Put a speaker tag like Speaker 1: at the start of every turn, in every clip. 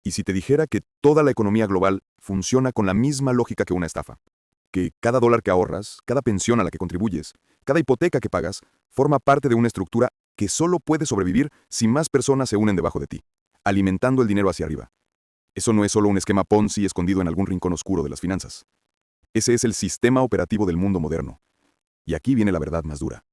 Speaker 1: ¿Y si te dijera que toda la economía global funciona con la misma lógica que una estafa? Que cada dólar que ahorras, cada pensión a la que contribuyes, cada hipoteca que pagas, forma parte de una estructura que solo puede sobrevivir si más personas se unen debajo de ti, alimentando el dinero hacia arriba. Eso no es solo un esquema Ponzi escondido en algún rincón oscuro de las finanzas. Ese es el sistema operativo del mundo moderno. Y aquí viene la verdad más dura.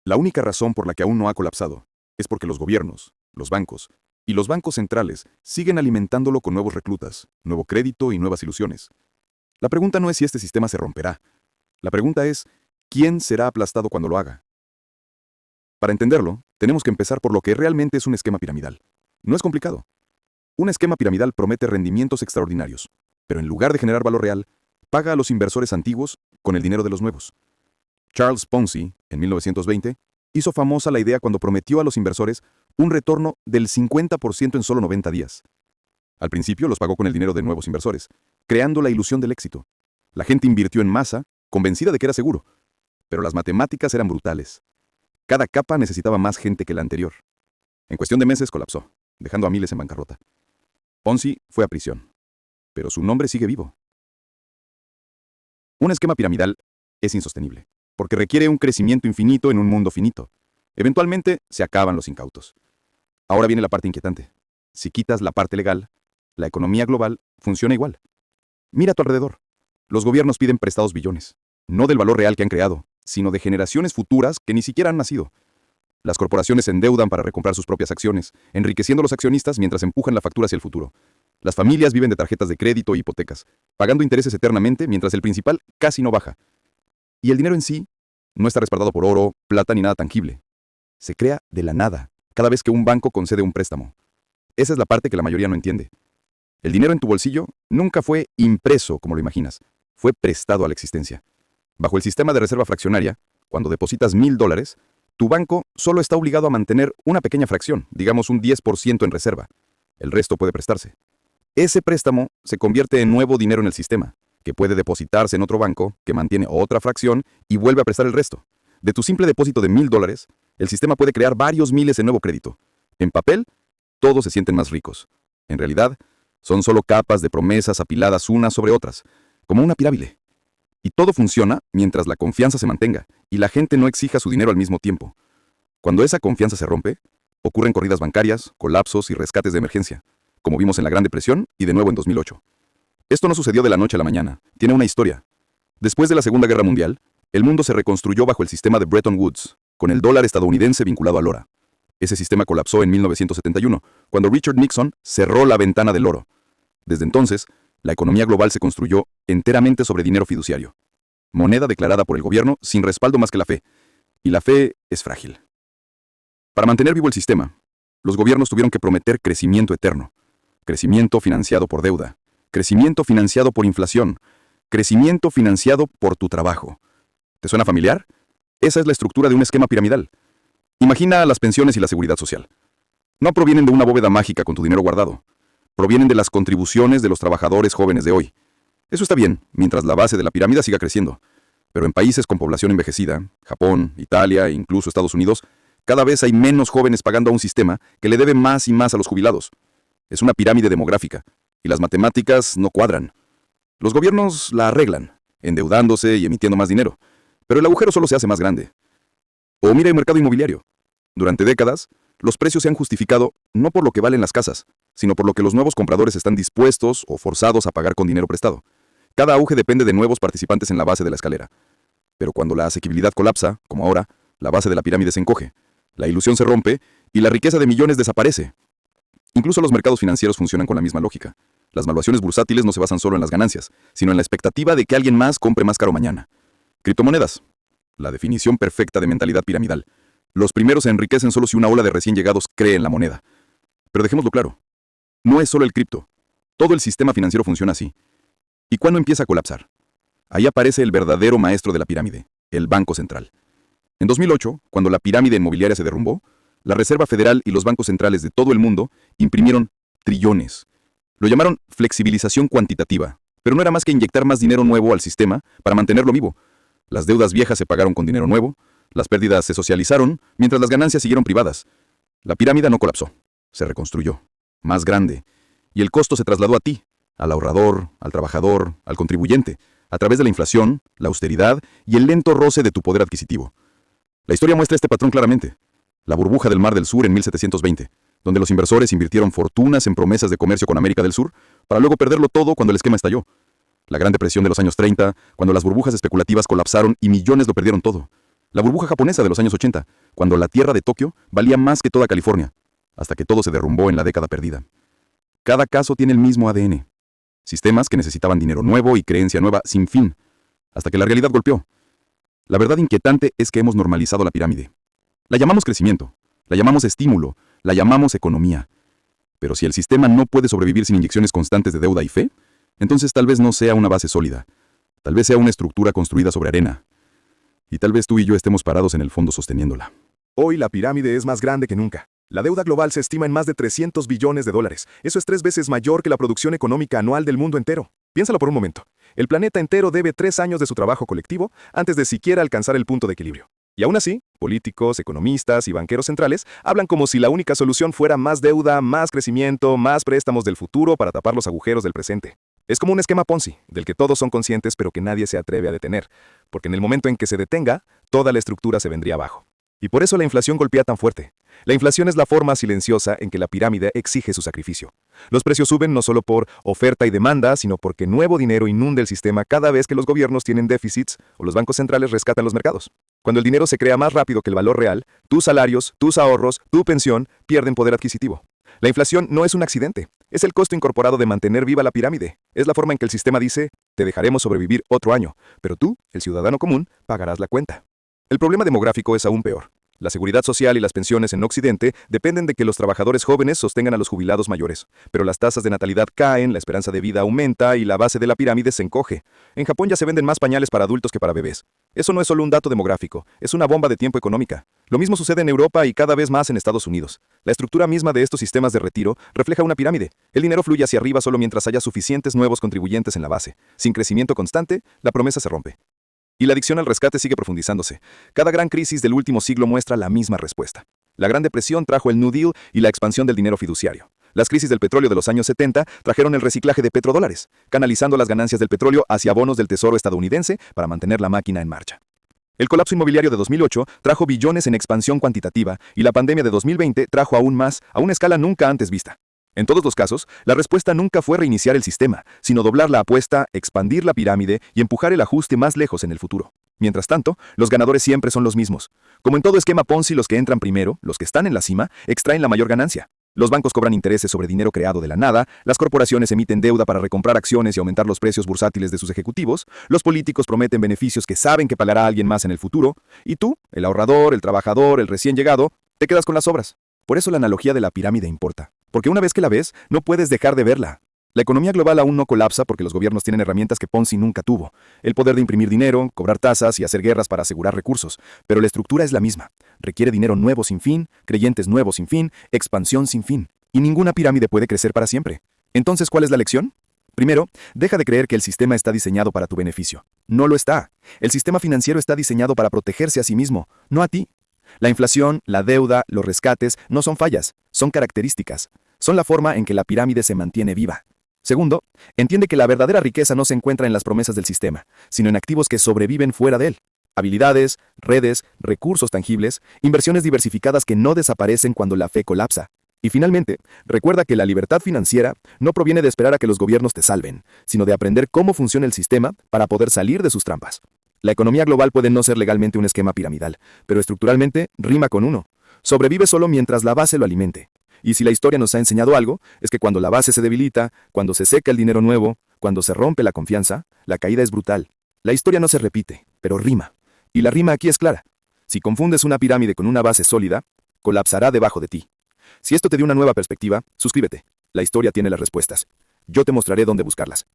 Speaker 1: La única razón por la que aún no ha colapsado es porque los gobiernos, los bancos y los bancos centrales siguen alimentándolo con nuevos reclutas, nuevo crédito y nuevas ilusiones. La pregunta no es si este sistema se romperá. La pregunta es, ¿quién será aplastado cuando lo haga? Para entenderlo, tenemos que empezar por lo que realmente es un esquema piramidal. No es complicado. Un esquema piramidal promete rendimientos extraordinarios, pero en lugar de generar valor real, paga a los inversores antiguos con el dinero de los nuevos. Charles Ponzi, en 1920, hizo famosa la idea cuando prometió a los inversores un retorno del 50% en solo 90 días. Al principio los pagó con el dinero de nuevos inversores, creando la ilusión del éxito. La gente invirtió en masa, convencida de que era seguro, pero las matemáticas eran brutales. Cada capa necesitaba más gente que la anterior. En cuestión de meses colapsó, dejando a miles en bancarrota. Ponzi fue a prisión, pero su nombre sigue vivo. Un esquema piramidal es insostenible, porque requiere un crecimiento infinito en un mundo finito. Eventualmente se acaban los incautos. Ahora viene la parte inquietante. Si quitas la parte legal, la economía global funciona igual. Mira a tu alrededor. Los gobiernos piden prestados billones, no del valor real que han creado, sino de generaciones futuras que ni siquiera han nacido. Las corporaciones se endeudan para recomprar sus propias acciones, enriqueciendo a los accionistas mientras empujan la factura hacia el futuro. Las familias viven de tarjetas de crédito y hipotecas, pagando intereses eternamente mientras el principal casi no baja. Y el dinero en sí no está respaldado por oro, plata ni nada tangible. Se crea de la nada, cada vez que un banco concede un préstamo. Esa es la parte que la mayoría no entiende. El dinero en tu bolsillo nunca fue impreso como lo imaginas, fue prestado a la existencia. Bajo el sistema de reserva fraccionaria, cuando depositas $1,000, tu banco solo está obligado a mantener una pequeña fracción, digamos un 10% en reserva. El resto puede prestarse. Ese préstamo se convierte en nuevo dinero en el sistema, que puede depositarse en otro banco, que mantiene otra fracción y vuelve a prestar el resto. De tu simple depósito de $1,000, el sistema puede crear varios miles en nuevo crédito. En papel, todos se sienten más ricos. En realidad, son solo capas de promesas apiladas unas sobre otras, como una pirámide. Y todo funciona mientras la confianza se mantenga y la gente no exija su dinero al mismo tiempo. Cuando esa confianza se rompe, ocurren corridas bancarias, colapsos y rescates de emergencia, como vimos en la Gran Depresión y de nuevo en 2008. Esto no sucedió de la noche a la mañana, tiene una historia. Después de la Segunda Guerra Mundial, el mundo se reconstruyó bajo el sistema de Bretton Woods, con el dólar estadounidense vinculado al oro. Ese sistema colapsó en 1971, cuando Richard Nixon cerró la ventana del oro. Desde entonces, la economía global se construyó enteramente sobre dinero fiduciario, moneda declarada por el gobierno sin respaldo más que la fe. Y la fe es frágil. Para mantener vivo el sistema, los gobiernos tuvieron que prometer crecimiento eterno, crecimiento financiado por deuda, crecimiento financiado por inflación, crecimiento financiado por tu trabajo. ¿Te suena familiar? Esa es la estructura de un esquema piramidal. Imagina las pensiones y la seguridad social. No provienen de una bóveda mágica con tu dinero guardado. Provienen de las contribuciones de los trabajadores jóvenes de hoy. Eso está bien, mientras la base de la pirámide siga creciendo. Pero en países con población envejecida, Japón, Italia e incluso Estados Unidos, cada vez hay menos jóvenes pagando a un sistema que le debe más y más a los jubilados. Es una pirámide demográfica, y las matemáticas no cuadran. Los gobiernos la arreglan, endeudándose y emitiendo más dinero, pero el agujero solo se hace más grande. O mira el mercado inmobiliario. Durante décadas, los precios se han justificado no por lo que valen las casas, sino por lo que los nuevos compradores están dispuestos o forzados a pagar con dinero prestado. Cada auge depende de nuevos participantes en la base de la escalera. Pero cuando la asequibilidad colapsa, como ahora, la base de la pirámide se encoge, la ilusión se rompe y la riqueza de millones desaparece. Incluso los mercados financieros funcionan con la misma lógica. Las valuaciones bursátiles no se basan solo en las ganancias, sino en la expectativa de que alguien más compre más caro mañana. Criptomonedas. La definición perfecta de mentalidad piramidal. Los primeros se enriquecen solo si una ola de recién llegados cree en la moneda. Pero dejémoslo claro. No es solo el cripto. Todo el sistema financiero funciona así. ¿Y cuándo empieza a colapsar? Ahí aparece el verdadero maestro de la pirámide, el Banco Central. En 2008, cuando la pirámide inmobiliaria se derrumbó, la Reserva Federal y los bancos centrales de todo el mundo imprimieron trillones. Lo llamaron flexibilización cuantitativa, pero no era más que inyectar más dinero nuevo al sistema para mantenerlo vivo. Las deudas viejas se pagaron con dinero nuevo, las pérdidas se socializaron, mientras las ganancias siguieron privadas. La pirámide no colapsó, se reconstruyó, más grande, Y el costo se trasladó a ti, al ahorrador, al trabajador, al contribuyente, a través de la inflación, la austeridad y el lento roce de tu poder adquisitivo. La historia muestra este patrón claramente. La burbuja del Mar del Sur en 1720, donde los inversores invirtieron fortunas en promesas de comercio con América del Sur, para luego perderlo todo cuando el esquema estalló. La Gran Depresión de los años 30, cuando las burbujas especulativas colapsaron y millones lo perdieron todo. La burbuja japonesa de los años 80, cuando la tierra de Tokio valía más que toda California, hasta que todo se derrumbó en la década perdida. Cada caso tiene el mismo ADN. Sistemas que necesitaban dinero nuevo y creencia nueva sin fin, hasta que la realidad golpeó. La verdad inquietante es que hemos normalizado la pirámide. La llamamos crecimiento, la llamamos estímulo, la llamamos economía. Pero si el sistema no puede sobrevivir sin inyecciones constantes de deuda y fe, entonces tal vez no sea una base sólida. Tal vez sea una estructura construida sobre arena. Y tal vez tú y yo estemos parados en el fondo sosteniéndola.
Speaker 2: Hoy la pirámide es más grande que nunca. La deuda global se estima en más de 300 billones de dólares. Eso es 3 veces mayor que la producción económica anual del mundo entero. Piénsalo por un momento. El planeta entero debe 3 años de su trabajo colectivo antes de siquiera alcanzar el punto de equilibrio. Y aún así, políticos, economistas y banqueros centrales hablan como si la única solución fuera más deuda, más crecimiento, más préstamos del futuro para tapar los agujeros del presente. Es como un esquema Ponzi, del que todos son conscientes pero que nadie se atreve a detener, porque en el momento en que se detenga, toda la estructura se vendría abajo. Y por eso la inflación golpea tan fuerte. La inflación es la forma silenciosa en que la pirámide exige su sacrificio. Los precios suben no solo por oferta y demanda, sino porque nuevo dinero inunda el sistema cada vez que los gobiernos tienen déficits o los bancos centrales rescatan los mercados. Cuando el dinero se crea más rápido que el valor real, tus salarios, tus ahorros, tu pensión pierden poder adquisitivo. La inflación no es un accidente, es el costo incorporado de mantener viva la pirámide. Es la forma en que el sistema dice, te dejaremos sobrevivir otro año, pero tú, el ciudadano común, pagarás la cuenta. El problema demográfico es aún peor. La seguridad social y las pensiones en Occidente dependen de que los trabajadores jóvenes sostengan a los jubilados mayores, pero las tasas de natalidad caen, la esperanza de vida aumenta y la base de la pirámide se encoge. En Japón ya se venden más pañales para adultos que para bebés. Eso no es solo un dato demográfico, es una bomba de tiempo económica. Lo mismo sucede en Europa y cada vez más en Estados Unidos. La estructura misma de estos sistemas de retiro refleja una pirámide. El dinero fluye hacia arriba solo mientras haya suficientes nuevos contribuyentes en la base. Sin crecimiento constante, la promesa se rompe. Y la adicción al rescate sigue profundizándose. Cada gran crisis del último siglo muestra la misma respuesta. La Gran Depresión trajo el New Deal y la expansión del dinero fiduciario. Las crisis del petróleo de los años 70 trajeron el reciclaje de petrodólares, canalizando las ganancias del petróleo hacia bonos del Tesoro estadounidense para mantener la máquina en marcha. El colapso inmobiliario de 2008 trajo billones en expansión cuantitativa y la pandemia de 2020 trajo aún más a una escala nunca antes vista. En todos los casos, la respuesta nunca fue reiniciar el sistema, sino doblar la apuesta, expandir la pirámide y empujar el ajuste más lejos en el futuro. Mientras tanto, los ganadores siempre son los mismos. Como en todo esquema Ponzi, los que entran primero, los que están en la cima, extraen la mayor ganancia. Los bancos cobran intereses sobre dinero creado de la nada, las corporaciones emiten deuda para recomprar acciones y aumentar los precios bursátiles de sus ejecutivos, los políticos prometen beneficios que saben que pagará alguien más en el futuro, y tú, el ahorrador, el trabajador, el recién llegado, te quedas con las sobras. Por eso la analogía de la pirámide importa. Porque una vez que la ves, no puedes dejar de verla. La economía global aún no colapsa porque los gobiernos tienen herramientas que Ponzi nunca tuvo. El poder de imprimir dinero, cobrar tasas y hacer guerras para asegurar recursos. Pero la estructura es la misma. Requiere dinero nuevo sin fin, creyentes nuevos sin fin, expansión sin fin. Y ninguna pirámide puede crecer para siempre. Entonces, ¿cuál es la lección? Primero, deja de creer que el sistema está diseñado para tu beneficio. No lo está. El sistema financiero está diseñado para protegerse a sí mismo, no a ti. La inflación, la deuda, los rescates no son fallas, son características. Son la forma en que la pirámide se mantiene viva. Segundo, entiende que la verdadera riqueza no se encuentra en las promesas del sistema, sino en activos que sobreviven fuera de él. Habilidades, redes, recursos tangibles, inversiones diversificadas que no desaparecen cuando la fe colapsa. Y finalmente, recuerda que la libertad financiera no proviene de esperar a que los gobiernos te salven, sino de aprender cómo funciona el sistema para poder salir de sus trampas. La economía global puede no ser legalmente un esquema piramidal, pero estructuralmente rima con uno. Sobrevive solo mientras la base lo alimente. Y si la historia nos ha enseñado algo, es que cuando la base se debilita, cuando se seca el dinero nuevo, cuando se rompe la confianza, la caída es brutal. La historia no se repite, pero rima. Y la rima aquí es clara. Si confundes una pirámide con una base sólida, colapsará debajo de ti. Si esto te dio una nueva perspectiva, suscríbete. La historia tiene las respuestas. Yo te mostraré dónde buscarlas.